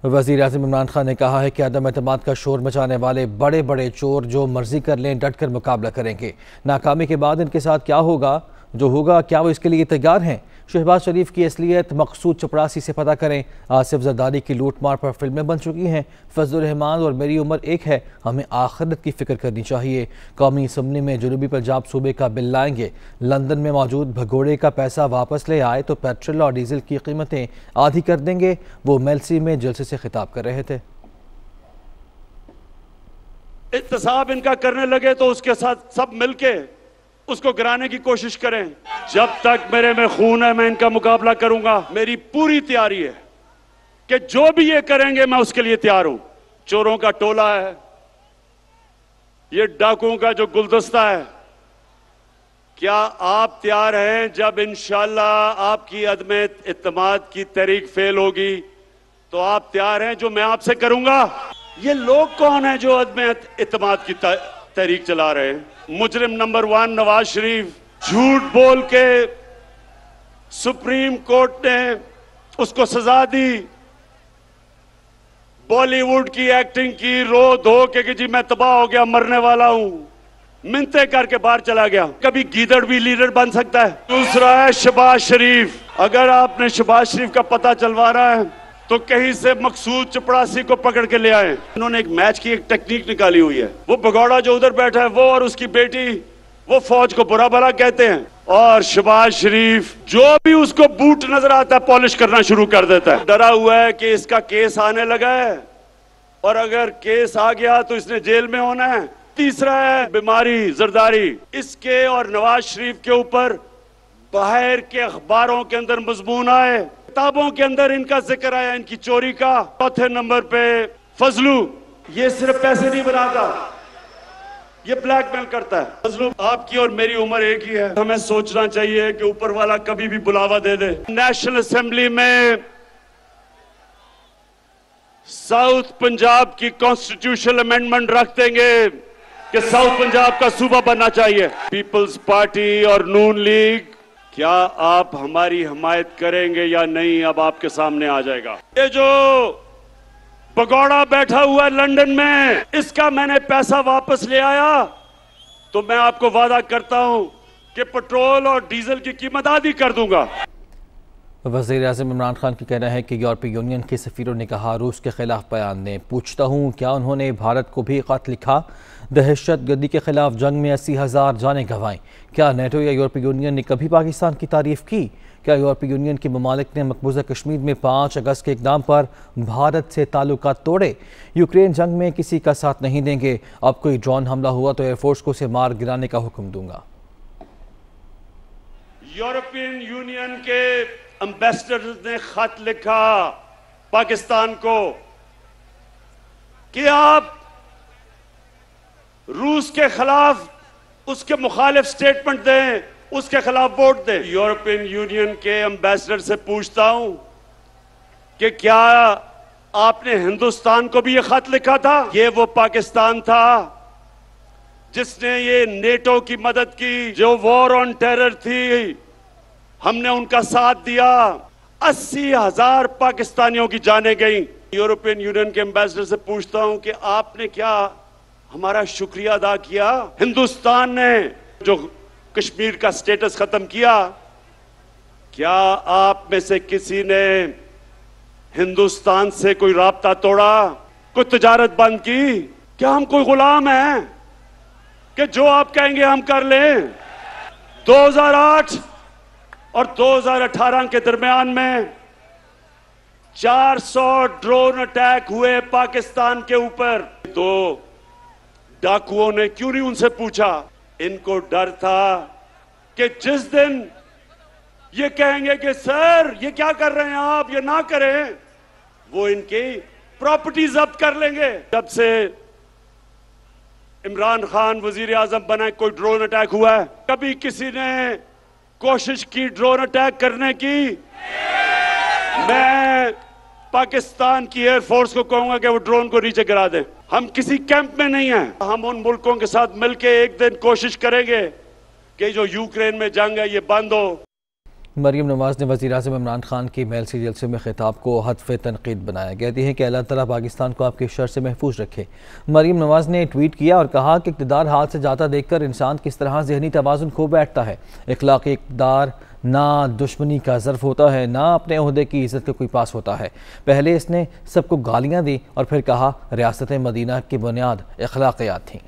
वज़ीर-ए-आज़म इमरान खान ने कहा है कि अदम एतमाद का शोर मचाने वाले बड़े बड़े चोर जो मर्जी कर लें डट कर मुकाबला करेंगे। नाकामी के बाद इनके साथ क्या होगा, जो होगा क्या वो इसके लिए तैयार हैं। शहबाज शरीफ की असलियत मकसूद चपरासी से पता करें। आसिफ जरदारी की लूट मार पर फिल्में बन चुकी हैं। फजलुर रहमान और मेरी उम्र एक है, हमें आखिरत की फिक्र करनी चाहिए। कौमी असम्बली में जनूबी पंजाब सूबे का बिल लाएंगे। लंदन में मौजूद भगोड़े का पैसा वापस ले आए तो पेट्रोल और डीजल की कीमतें आधी कर देंगे। वो मेलसी में जलसे से खिताब कर रहे थे। इत्तेसाब इनका करने लगे तो उसके साथ सब मिलके उसको गिराने की कोशिश करें। जब तक मेरे में खून है मैं इनका मुकाबला करूंगा। मेरी पूरी तैयारी है कि जो भी ये करेंगे मैं उसके लिए तैयार हूं। चोरों का टोला है, ये डाकुओं का जो गुलदस्ता है, क्या आप तैयार हैं जब इंशाअल्लाह आपकी अदम इत्तेमाद की तहरीक फेल होगी तो आप तैयार हैं जो मैं आपसे करूंगा? ये लोग कौन है जो अदम इत्तेमाद की तहरीक चला रहे हैं? मुजरिम नंबर 1 नवाज शरीफ झूठ बोल के सुप्रीम कोर्ट ने उसको सजा दी। बॉलीवुड की एक्टिंग की, रो धो के कि जी मैं तबाह हो गया, मरने वाला हूं, मिन्नतें करके बाहर चला गया। कभी गीदड़ भी लीडर बन सकता है। दूसरा है शहबाज शरीफ। अगर आपने शहबाज शरीफ का पता चलवाना है तो कहीं से मकसूद चपरासी को पकड़ के ले आए। इन्होंने एक मैच की एक टेक्निक निकाली हुई है। वो भगौड़ा जो उधर बैठा है वो और उसकी बेटी वो फौज को बुरा भला कहते हैं, और शहबाज शरीफ जो भी उसको बूट नजर आता है पॉलिश करना शुरू कर देता है। डरा हुआ है कि इसका केस आने लगा है और अगर केस आ गया तो इसने जेल में होना है। तीसरा है बीमारी जरदारी। इसके और नवाज शरीफ के ऊपर बाहर के अखबारों के अंदर मजमून आए, किताबों के अंदर इनका जिक्र आया, इनकी चोरी का। चौथे नंबर पे फजलू, ये सिर्फ पैसे नहीं बनाता, ये ब्लैकमेल करता है। फजलू, आपकी और मेरी उम्र एक ही है। हमें सोचना चाहिए कि ऊपर वाला कभी भी बुलावा दे दे। नेशनल असेंबली में साउथ पंजाब की कॉन्स्टिट्यूशनल अमेंडमेंट रख देंगे कि साउथ पंजाब का सूबा बनना चाहिए। पीपल्स पार्टी और नून लीग, क्या आप हमारी हिमायत करेंगे या नहीं, अब आपके सामने आ जाएगा। ये जो भगौड़ा बैठा हुआ है लंदन में, इसका मैंने पैसा वापस ले आया तो मैं आपको वादा करता हूं कि पेट्रोल और डीजल की कीमत आधी कर दूंगा। वज़ीर-ए-आज़म इमरान खान का कहना है कि यूरोपीय यूनियन के सफ़ीरों ने कहा रूस के खिलाफ बयान दें। पूछता हूँ क्या उन्होंने भारत को भी खत लिखा? दहशत गर्दी के खिलाफ जंग में 80,000 जानें गंवाईं। क्या नेटो या यूरोपीय यूनियन ने कभी पाकिस्तान की तारीफ की? क्या यूरोपीय यूनियन के ममालिक ने मकबूजा कश्मीर में 5 अगस्त के इक़दाम पर भारत से ताल्लुकात तोड़े? यूक्रेन जंग में किसी का साथ नहीं देंगे। अब कोई ड्रोन हमला हुआ तो एयरफोर्स को उसे मार गिराने का हुक्म दूंगा। यूरोपियन यूनियन के एम्बेसडर ने खत लिखा पाकिस्तान को कि आप रूस के खिलाफ उसके मुखालिफ स्टेटमेंट दें, उसके खिलाफ वोट दें। यूरोपियन यूनियन के एम्बेसडर से पूछता हूं कि क्या आपने हिंदुस्तान को भी ये खत लिखा था? ये वो पाकिस्तान था जिसने ये नेटो की मदद की, जो वॉर ऑन टेरर थी, हमने उनका साथ दिया। 80,000 पाकिस्तानियों की जानें गई। यूरोपियन यूनियन के एम्बेसडर से पूछता हूं कि आपने क्या हमारा शुक्रिया अदा किया? हिंदुस्तान ने जो कश्मीर का स्टेटस खत्म किया, क्या आप में से किसी ने हिंदुस्तान से कोई राब्ता तोड़ा, कोई तिजारत बंद की? क्या हम कोई गुलाम हैं कि जो आप कहेंगे हम कर लें? 2008 और 2018 के दरमियान में 400 ड्रोन अटैक हुए पाकिस्तान के ऊपर। तो डाकुओं ने क्यों नहीं उनसे पूछा? इनको डर था कि जिस दिन ये कहेंगे कि सर ये क्या कर रहे हैं आप, ये ना करें, वो इनकी प्रॉपर्टी जब्त कर लेंगे। जब से इमरान खान वजीर आजम बना कोई ड्रोन अटैक हुआ है? कभी किसी ने कोशिश की ड्रोन अटैक करने की? मैं पाकिस्तान की एयरफोर्स को कहूंगा कि वो ड्रोन को नीचे गिरा दें। हम किसी कैंप में नहीं हैं। हम उन मुल्कों के साथ मिलकर एक दिन कोशिश करेंगे कि जो यूक्रेन में जंग है ये बंद हो। मरीम नवाज ने वज़ीर-ए-आज़म इमरान खान की मेल से जलसे में खिताब को हदफ़ तनक़ीद बनाया। कहती हैं कि अल्लाह ताला पाकिस्तान को आपके शर से महफूज रखे। मरीम नवाज ने ट्वीट किया और कहा कि इक़्तिदार हाथ से जाता देखकर इंसान किस तरह ज़हनी तवाज़ुन खो बैठता है। इख़लाक़ी इक़्तिदार ना दुश्मनी का ज़र्फ़ होता है, ना अपने ओहदे की इज़्ज़त का कोई पास होता है। पहले इसने सबको गालियाँ दी और फिर कहा रियासत मदीना की बुनियाद अखलाक़ियात थीं।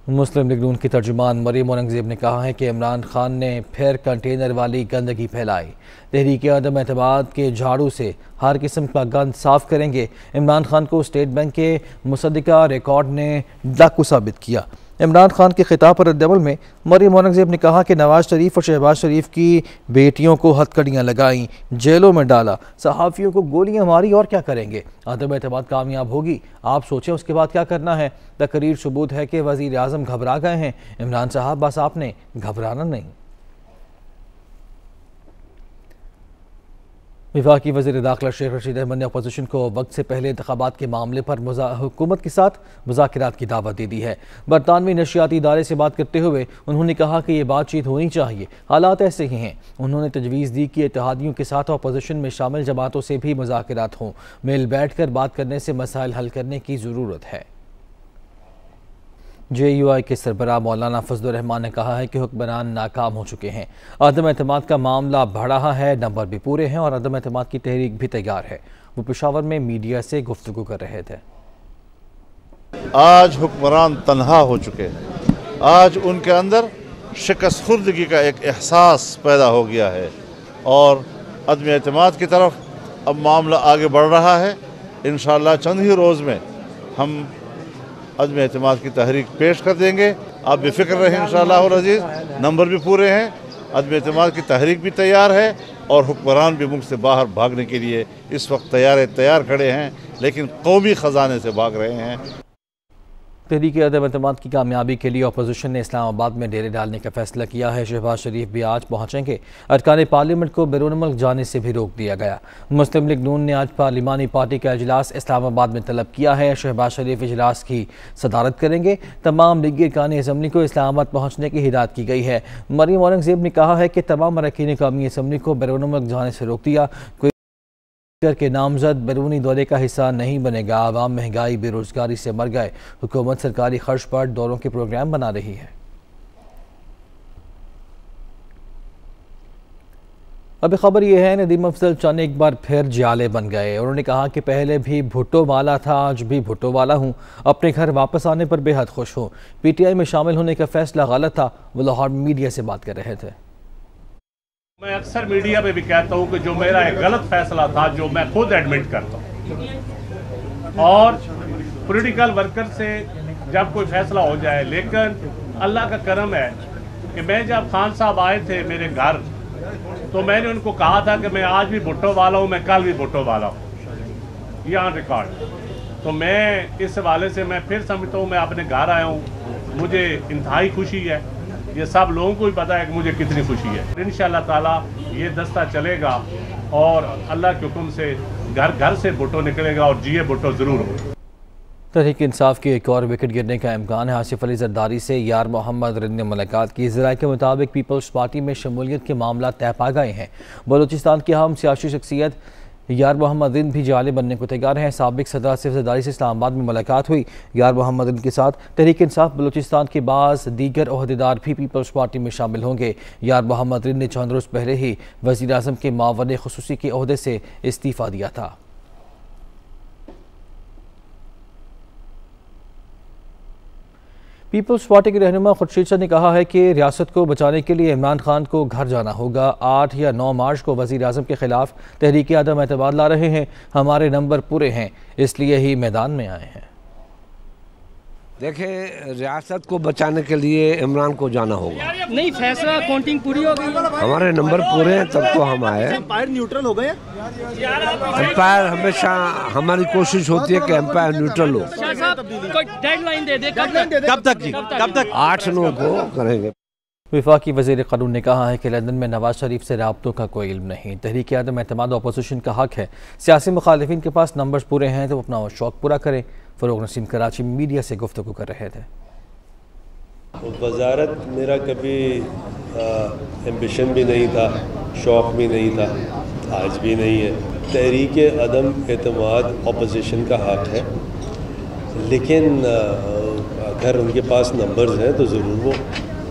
मुस्लिम लीग नून की तर्जुमान मरीम औरंगज़ेब ने कहा है कि इमरान खान ने फिर कंटेनर वाली गंदगी फैलाई। तहरीक अदम एतमाद के झाड़ू से हर किस्म का गंद साफ करेंगे। इमरान खान को स्टेट बैंक के मुसद्दिका रिकॉर्ड ने डाकू साबित किया। इमरान खान के खिताब पर रद्दअमल में मरीम औरंगज़ेब ने कहा कि नवाज शरीफ और शहबाज शरीफ की बेटियों को हथकड़ियाँ लगाईं, जेलों में डाला, सहाफ़ियों को गोलियाँ मारी, और क्या करेंगे। अदम एतमाद कामयाब होगी, आप सोचें उसके बाद क्या करना है। तकरीर सबूत है कि वज़ीर आज़म घबरा गए हैं। इमरान साहब बस आपने घबराना नहीं। वफाकी वज़ीर दाखिला शेख रशीद अहमद ने अपोजिशन को वक्त से पहले इंतखाबात के मामले पर हुकूमत के साथ मुज़ाकरात की दावत दे दी है। बरतानवी नशियाती इदारे से बात करते हुए उन्होंने कहा कि ये बातचीत होनी चाहिए, हालात ऐसे ही हैं। उन्होंने तजवीज़ दी कि इत्तेहादियों के साथ अपोजिशन में शामिल जमातों से भी मुज़ाकरात हों। मिल बैठ कर बात करने से मसाइल हल करने की ज़रूरत है। JUI के सरबराह मौलाना फजलुर रहमान ने कहा है कि हुक्मरान नाकाम हो चुके हैं। अदम एतमाद का मामला बढ़ रहा है, नंबर भी पूरे हैं और अदम एतमाद की तहरीक भी तैयार है। वो पेशावर में मीडिया से गुफ्तगू कर रहे थे। आज हुक्मरान तन्हा हो चुके हैं। आज उनके अंदर शिकस्त खुर्दगी का एक एहसास पैदा हो गया है और अदम एतमाद की तरफ अब मामला आगे बढ़ रहा है। इंशाअल्लाह चंद ही रोज़ में हम अदम एतमाद की तहरीक पेश कर देंगे। आप बेफिक्र रहें, इंशाअल्लाह अज़ीज़, नंबर भी पूरे हैं, अदम एतमाद की तहरीक भी तैयार है और हुक्मरान भी मुल्क से बाहर भागने के लिए इस वक्त तैयार खड़े हैं, लेकिन कौमी ख़जाने से भाग रहे हैं। तहरीक अदम एतमाद की कामयाबी के लिए अपोजिशन ने इस्लामाबाद में डेरे डालने का फैसला किया है। शहबाज शरीफ भी आज पहुँचेंगे। अरकान पार्लियामेंट को बैरून मुल्क जाने से भी रोक दिया गया। मुस्लिम लीग नून ने आज पार्लिमानी पार्टी का इजलास इस्लामाबाद में तलब किया है। शहबाज शरीफ इजलास की सदारत करेंगे। तमाम लीगी अरकान असम्बली को इस्लामाबाद पहुँचने की हिदायत की गई है। मरीम औरंगज़ेब ने कहा है कि तमाम अरकान कौमी असम्बली को बैरून मुल्क जाने से रोक दिया। के नामजद बैरूनी दौरे का हिस्सा नहीं बनेगा। आवाम महंगाई बेरोजगारी से मर गए। हुकूमत सरकारी खर्च पर दौरों के प्रोग्राम बना रही है। अभी खबर यह है नदीम अफजल चंद एक बार फिर जाले बन गए। उन्होंने कहा कि पहले भी भुट्टो वाला था, आज भी भुट्टो वाला हूँ। अपने घर वापस आने पर बेहद खुश हूँ। PTI में शामिल होने का फैसला गलत था। वो लाहौर मीडिया से बात कर रहे थे। मैं अक्सर मीडिया में भी कहता हूं कि जो मेरा एक गलत फैसला था, जो मैं खुद एडमिट करता हूं, और पॉलिटिकल वर्कर से जब कोई फैसला हो जाए, लेकिन अल्लाह का करम है कि मैं जब खान साहब आए थे मेरे घर, तो मैंने उनको कहा था कि मैं आज भी भुट्टो वाला हूं, मैं कल भी भुट्टो वाला हूं, ये ऑन रिकॉर्ड। तो मैं इस हवाले से मैं फिर समझता हूँ मैं अपने घर आया हूँ, मुझे इंतहाई खुशी है। ये सब लोगों को भी पता है कि मुझे कितनी खुशी है। इंशाअल्लाह ताला ये दस्ता चलेगा और अल्लाह के हुक्म से घर घर से भुट्टो निकलेगा और जिए भुट्टो ज़रूर हो। तहरीक इंसाफ की एक और विकेट गिरने का इम्कान है। आसिफ अली जरदारी से यार मोहम्मद रिन ने मुलाकात की। ज़राए के मुताबिक पीपल्स पार्टी में शमूलियत के मामला तय पा गए हैं। बलूचिस्तान की अहम सियासी शख्सियत यार मोहम्मद रिन भी जाले बनने को तैयार हैं। साबिक सदर आसिफ जरदारी से इस्लामाबाद में मुलाकात हुई। यार मोहम्मद रिन के साथ तहरीक इंसाफ बलूचिस्तान के बाज़ दीगर ओहदेदार भी पीपल्स पार्टी में शामिल होंगे। यार मोहम्मद रिन ने चंद रोज़ पहले ही वज़ीर आज़म के मावन ख़ुसूसी के ओहदे से इस्तीफ़ा दिया था। पीपल्स पार्टी के रहनुमा खुर्शीद शाह ने कहा है कि रियासत को बचाने के लिए इमरान खान को घर जाना होगा। 8 या 9 मार्च को वज़ीर आज़म के खिलाफ तहरीक अदम एतमाद ला रहे हैं। हमारे नंबर पूरे हैं, इसलिए ही मैदान में आए हैं। देखें, रियासत को बचाने के लिए इमरान को जाना होगा। नहीं, फैसला काउंटिंग पूरी हो गई, हमारे नंबर पूरे हैं, तब तो हम आए। एम्पायर न्यूट्रल हो गए। एम्पायर हमेशा हमारी कोशिश होती है कि एम्पायर न्यूट्रल हो। कोई डेडलाइन दे दे, कब तक जी? कब तक? 8-9 को करेंगे। वफाकी वज़ीर क़ानून ने कहा है कि लंदन में नवाज शरीफ से राब्तों का कोई इल्म नहीं। तहरीक अदम एतमाद अपोजिशन का हक है। सियासी मुखालिफिन के पास नंबर्स पूरे हैं तो अपना शौक़ पूरा करें। फ़रोग़ नसीम कराची मीडिया से गुफ्तगू कर रहे थे। वजारत मेरा कभी एम्बिशन भी नहीं था, शौक़ भी नहीं था, आज भी नहीं है। तहरीक अदम एतमाद अपोजिशन का हक़ है, लेकिन अगर उनके पास नंबर्स हैं तो ज़रूर वो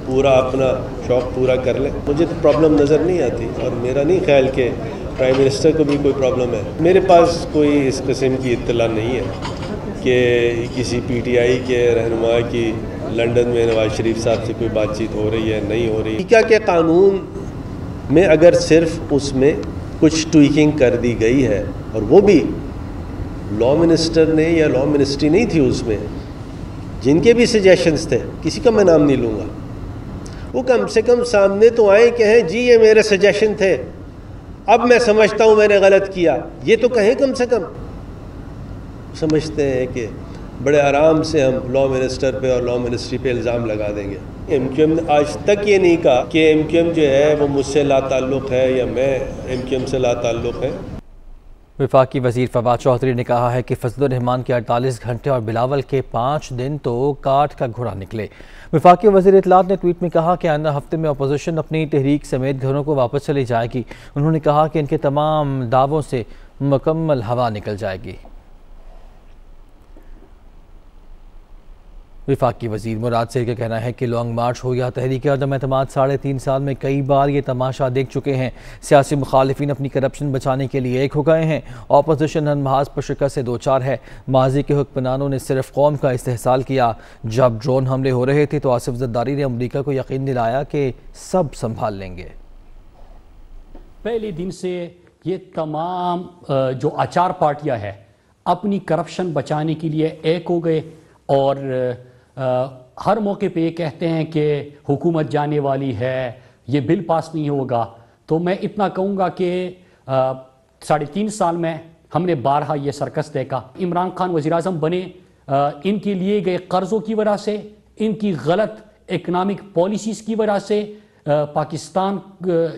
पूरा अपना शौक़ पूरा कर लें। मुझे तो प्रॉब्लम नज़र नहीं आती और मेरा नहीं ख्याल कि प्राइम मिनिस्टर को भी कोई प्रॉब्लम है। मेरे पास कोई इस किस्म की इत्तला नहीं है कि किसी PTI के रहनुमा की लंदन में नवाज शरीफ साहब से कोई बातचीत हो रही है, नहीं हो रही। क्या के कानून में अगर सिर्फ उसमें कुछ ट्वीकिंग कर दी गई है और वो भी लॉ मिनिस्टर ने या लॉ मिनिस्ट्री नहीं थी उसमें, जिनके भी सजेशंस थे, किसी का मैं नाम नहीं लूँगा, वो कम से कम सामने तो आए कहें जी ये मेरे सजेशन थे, अब मैं समझता हूँ मैंने गलत किया, ये तो कहें कम से कम। समझते हैं कि बड़े आराम से हम लॉ मिनिस्टर पे और लॉ मिनिस्ट्री पे इल्ज़ाम लगा देंगे। MQM ने आज तक ये नहीं कहा कि MQM जो है वो मुझसे लाताल्लुक़ है या मैं MQM से लाताल्लुक़ है। वफाकी वज़ीर फवाद चौधरी ने कहा है कि फजलुर रहमान के 48 घंटे और बिलावल के 5 दिन तो काठ का घोड़ा निकले। वफाकी वज़ीर इत्तलात ने ट्वीट में कहा कि आइंदा हफ्ते में अपोजिशन अपनी तहरीक समेत घरों को वापस चली जाएगी। उन्होंने कहा कि इनके तमाम दावों से मुकम्मल हवा निकल जाएगी। वफाकी वज़ीर मुराद शेर का कहना है कि लॉन्ग मार्च हो या तहरीक अदम एतमाद 3.5 साल में कई बार ये तमाशा देख चुके हैं। सियासी मुखालिफिन अपनी करप्शन बचाने के लिए एक हो गए हैं। अपोजिशन हर महाज पर शिकस्त से दो चार है। माजी के हुक्मरानों ने सिर्फ कौम का इस्तेहसाल किया। जब ड्रोन हमले हो रहे थे तो आसिफ जरदारी ने अमरीका को यकीन दिलाया कि सब संभाल लेंगे। पहले दिन से ये तमाम जो आचार पार्टियां हैं अपनी करप्शन बचाने के लिए एक हो गए और हर मौके पे ये कहते हैं कि हुकूमत जाने वाली है, ये बिल पास नहीं होगा। तो मैं इतना कहूँगा कि 3.5 साल में हमने बारहा ये सर्कस देखा। इमरान खान वज़ीर-ए-आज़म बने इनके लिए गए कर्ज़ों की वजह से, इनकी गलत इकनॉमिक पॉलिसीज़ की वजह से पाकिस्तान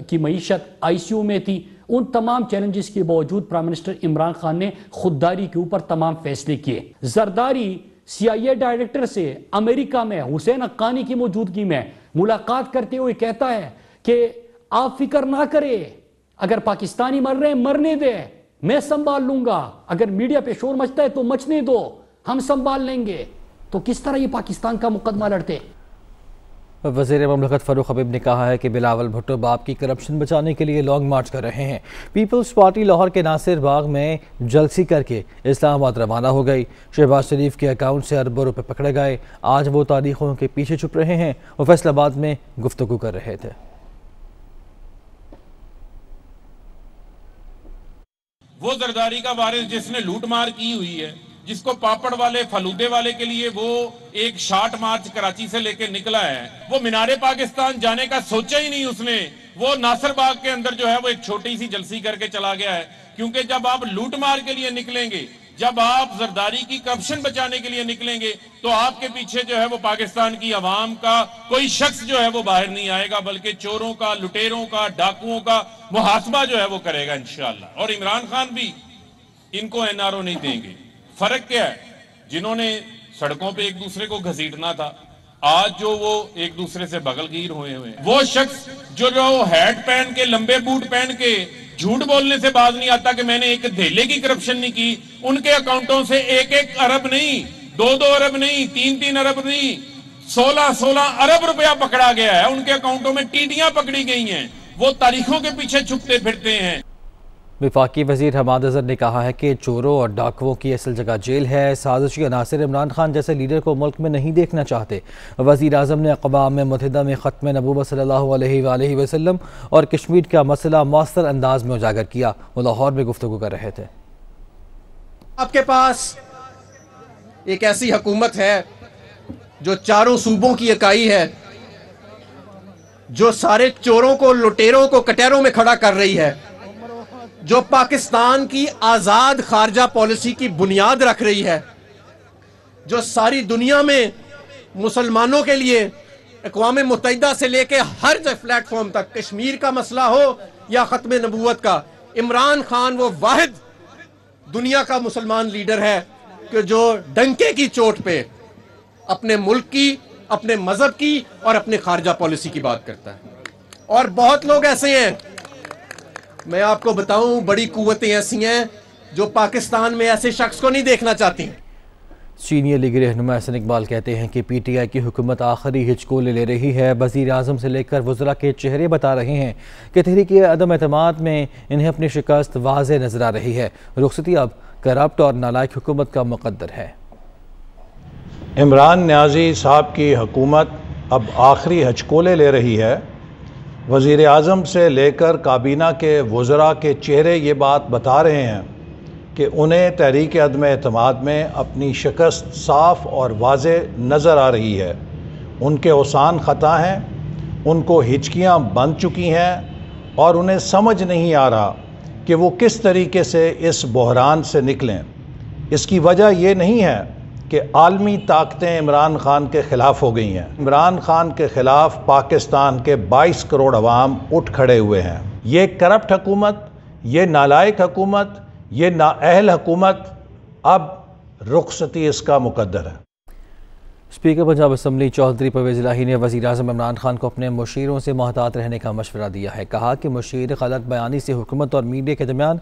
की मईशत ICU में थी। उन तमाम चैलेंजेस के बावजूद प्राइम मिनिस्टर इमरान खान ने खुददारी के ऊपर तमाम फैसले किए। जरदारी CIA डायरेक्टर से अमेरिका में हुसैन हक्कानी की मौजूदगी में मुलाकात करते हुए कहता है कि आप फिक्र ना करें, अगर पाकिस्तानी मर रहे हैं मरने दे, मैं संभाल लूंगा, अगर मीडिया पे शोर मचता है तो मचने दो, हम संभाल लेंगे। तो किस तरह ये पाकिस्तान का मुकदमा लड़ते। वज़ीर ममलकत फ़ारूक हबीब ने कहा है कि बिलावल भुट्टो बाप की करप्शन बचाने के लिए लॉन्ग मार्च कर रहे हैं। पीपल्स पार्टी लाहौर के नासिर बाग में जलसी करके इस्लामाबाद रवाना हो गई। शहबाज शरीफ के अकाउंट से अरबों रुपए पकड़े गए। आज वो तारीखों के पीछे छुप रहे हैं। वो फैसलाबाद में गुफ्तगू कर रहे थे। वो जरदारी का वारिस जिसने लूटमार की हुई है, जिसको पापड़ वाले फलूदे वाले के लिए वो एक शार्ट मार्च कराची से लेके निकला है, वो मीनारे पाकिस्तान जाने का सोचा ही नहीं उसने। वो नासिर बाग के अंदर जो है वो एक छोटी सी जलसी करके चला गया है। क्योंकि जब आप लूट मार के लिए निकलेंगे, जब आप जरदारी की करप्शन बचाने के लिए निकलेंगे, तो आपके पीछे जो है वो पाकिस्तान की आवाम का कोई शख्स जो है वो बाहर नहीं आएगा, बल्कि चोरों का, लुटेरों का, डाकुओं का मुहासबा जो है वो करेगा इंशाअल्लाह। और इमरान खान भी इनको NRO नहीं देंगे। फर्क क्या है, जिन्होंने सड़कों पे एक दूसरे को घसीटना था, आज जो वो एक दूसरे से बगलगीर हुए वो शख्स जो हैट पहन के, लंबे बूट पहन के झूठ बोलने से बाज नहीं आता कि मैंने एक धेले की करप्शन नहीं की, उनके अकाउंटों से 1-1 अरब नहीं, 2-2 अरब नहीं, 3-3 अरब नहीं, 16-16 अरब रुपया पकड़ा गया है। उनके अकाउंटों में टीटियां पकड़ी गई हैं। वो तारीखों के पीछे छुपते फिरते हैं। वफाकी वज़ीर हमाद अज़हर ने कहा है कि चोरों और डाकुओं की असल जगह जेल है। साजिशी अनासिर इमरान खान जैसे लीडर को मुल्क में नहीं देखना चाहते। वज़ीर आज़म ने अक़वाम मुत्तहिदा में ख़त्म नबूवत सल्लल्लाहु अलैहि वसल्लम और कश्मीर का मसला मौसर अंदाज में उजागर किया। वो लाहौर में गुफ्तगू कर रहे थे। आपके पास एक ऐसी हुकूमत है जो चारों सूबों की इकाई है, जो सारे चोरों को, लुटेरों को कटहरों में खड़ा कर रही है, जो पाकिस्तान की आज़ाद खारजा पॉलिसी की बुनियाद रख रही है, जो सारी दुनिया में मुसलमानों के लिए अक़वाम मुत्तहिदा से लेके हर प्लेटफॉर्म तक, कश्मीर का मसला हो या ख़त्म नबूवत का, इमरान खान वो वाहिद दुनिया का मुसलमान लीडर है कि जो डंके की चोट पे अपने मुल्क की अपने मजहब की और अपने खारजा पॉलिसी की बात करता है। और बहुत लोग ऐसे हैं, मैं आपको बताऊं, बड़ी कुव्वतें ऐसी हैं जो पाकिस्तान में ऐसे शख्स को नहीं देखना चाहती। सीनियर लीग रहनुमा हसन इकबाल कहते हैं कि PTI की हुकूमत आखिरी हिचकोले ले रही है। वज़ीर आज़म से लेकर वज़रा के चेहरे बता रहे हैं कि तहरीक अदम एतमाद में इन्हें अपनी शिकस्त वाज़े नजर आ रही है। रुखसती अब करप्ट और नालायक हुकूमत का मुक़द्दर है। इमरान न्याज़ी साहब की हुकूमत अब आखिरी हचकोले ले रही है। वज़ीर आज़म से लेकर काबीना के वज़रा के चेहरे ये बात बता रहे हैं कि उन्हें तहरीक अदम एतमाद में अपनी शिकस्त साफ़ और वाज़े नज़र आ रही है। उनके औसान ख़ता हैं, उनको हिचकियाँ बन चुकी हैं और उन्हें समझ नहीं आ रहा कि वो किस तरीके से इस बहरान से निकलें। इसकी वजह ये नहीं है कि आलमी ताकतें इमरान खान के ख़िलाफ़ हो गई हैं। इमरान खान के ख़िलाफ़ पाकिस्तान के 22 करोड़ अवाम उठ खड़े हुए हैं। ये करप्ट हुकूमत, ये नालायक हुकूमत, ये नाअहल हुकूमत, अब रुखसती इसका मुकद्दर है। स्पीकर पंजाब असम्बली चौधरी परवेज़ इलाही ने वज़ीर आज़म इमरान खान को अपने मुशीरों से मोहतात रहने का मशवरा दिया है। कहा कि मुशीर गलत बयानी से हुकूमत और मीडिया के दरमियान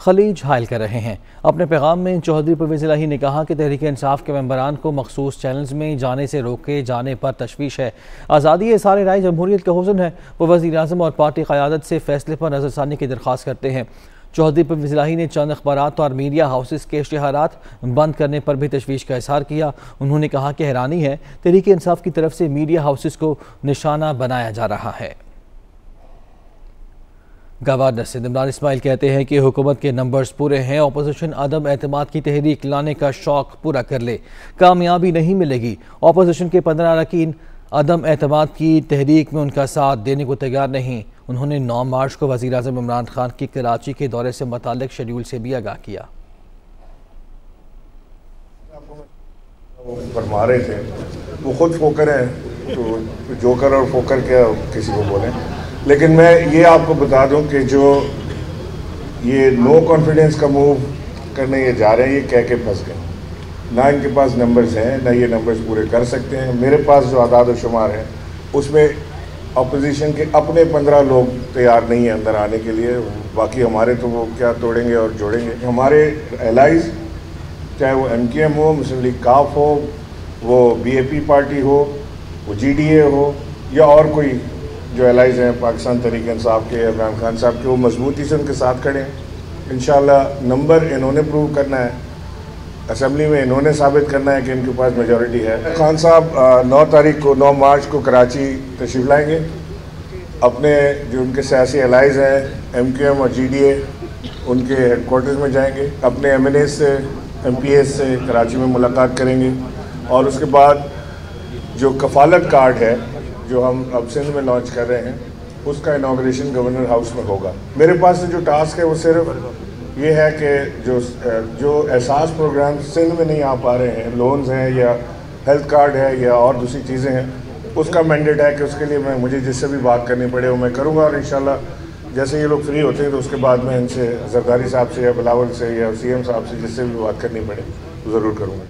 खलीज हायल कर रहे हैं। अपने पैगाम में चौधरी परवेज़ इलाही ने कहा कि तहरीक इंसाफ के मेंबरान को मखसूस चैनल्स में जाने से रोके जाने पर तशवीश है। आज़ादी इज़हार राय जमहूरियत का हुस्न है। वो वज़ीर आज़म और पार्टी क़यादत से फ़ैसले पर नज़रसानी की दरख्वास्त करते हैं। चौधरी परवेज़ इलाही ने चंद अखबारात और मीडिया हाउसेस के इश्तिहारात बंद करने पर भी तशवीश का इज़हार किया। उन्होंने कहा कि हैरानी है तहरीक इंसाफ की तरफ से मीडिया हाउसेस को निशाना बनाया जा रहा है। गवर्नर सिंध इमरान इस्माइल कहते हैं कि हुकूमत के नंबर्स पूरे हैं, अपोजिशन अदम एतमाद की तहरीक लाने का शौक पूरा कर ले, कामयाबी नहीं मिलेगी। अपोजिशन के 15 अरकान अदम एतमाद की तहरीक में उनका साथ देने को तैयार नहीं। उन्होंने 9 मार्च को वज़ीर आज़म इमरान खान की कराची के दौरे से मुताल्लिक शेड्यूल से भी आगाह किया। फरमा रहे थे वो खुद फोकर हैं, तो जोकर और फोकर क्या किसी को बोलें, लेकिन मैं ये आपको बता दूं कि जो ये नो कॉन्फिडेंस का मूव करने ये जा रहे हैं, ये कह के फंस गए। ना इनके पास नंबर्स हैं, ना ये नंबर्स पूरे कर सकते हैं। मेरे पास जो आदाद शुमार है उसमें अपोजिशन के अपने 15 लोग तैयार नहीं हैं अंदर आने के लिए, बाकी हमारे तो वो क्या तोड़ेंगे और जोड़ेंगे। हमारे एलाइज, चाहे वो MKM हो, मुस्लिम लीग काफ हो, वो BAP पार्टी हो, वो GDA हो, या और कोई जो एलाइज हैं पाकिस्तान तहरीक इंसाफ के, इमरान खान साहब के, वो मजबूती से उनके साथ खड़े हैं। इंशाल्लाह नंबर इन्होंने प्रूव करना है, असम्बली में इन्होंने साबित करना है कि इनके पास मेजॉरिटी है। खान साहब 9 मार्च को कराची तशरीफ लाएंगे। अपने जो उनके सियासी एलाइज हैं MKM और GDA, उनके हेडकोार्टर्स में जाएंगे, अपने MNA से MPS से कराची में मुलाकात करेंगे, और उसके बाद जो कफालत कार्ड है जो हम अब सिंध में लॉन्च कर रहे हैं, उसका इनाग्रेशन गवर्नर हाउस में होगा। मेरे पास जो टास्क है वो सिर्फ ये है कि जो एहसास प्रोग्राम सिंध में नहीं आ पा रहे हैं, लोन्स हैं या हेल्थ कार्ड है या और दूसरी चीज़ें हैं, उसका मैंडेट है कि उसके लिए मुझे जिससे भी बात करनी पड़े वो मैं करूँगा। और इंशाल्लाह जैसे ये लोग फ्री होते हैं तो उसके बाद में इनसे जरदारी साहब से या बिलावल से या CM साहब से जिससे भी बात करनी पड़े तो ज़रूर करूँगा।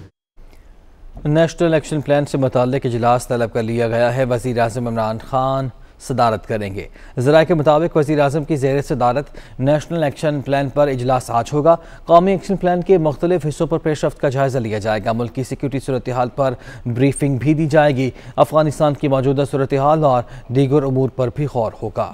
नेशनल एक्शन प्लान से मुताल्लिक इजलास तलब कर लिया गया है। वज़ीर आज़म इमरान खान सदारत करेंगे। ज़राए के मुताबिक वज़ीर आज़म की ज़ेर सदारत नेशनल एक्शन प्लान पर इजलास आज होगा। कौमी एक्शन प्लान के मुख्तलिफ हिस्सों पर पेशरफ्त का जायज़ा लिया जाएगा। मुल्क की सिक्योरिटी सूरत हाल पर ब्रीफिंग भी दी जाएगी। अफ़गानिस्तान की मौजूदा सूरत हाल और दीगर उमूर पर भी गौर होगा।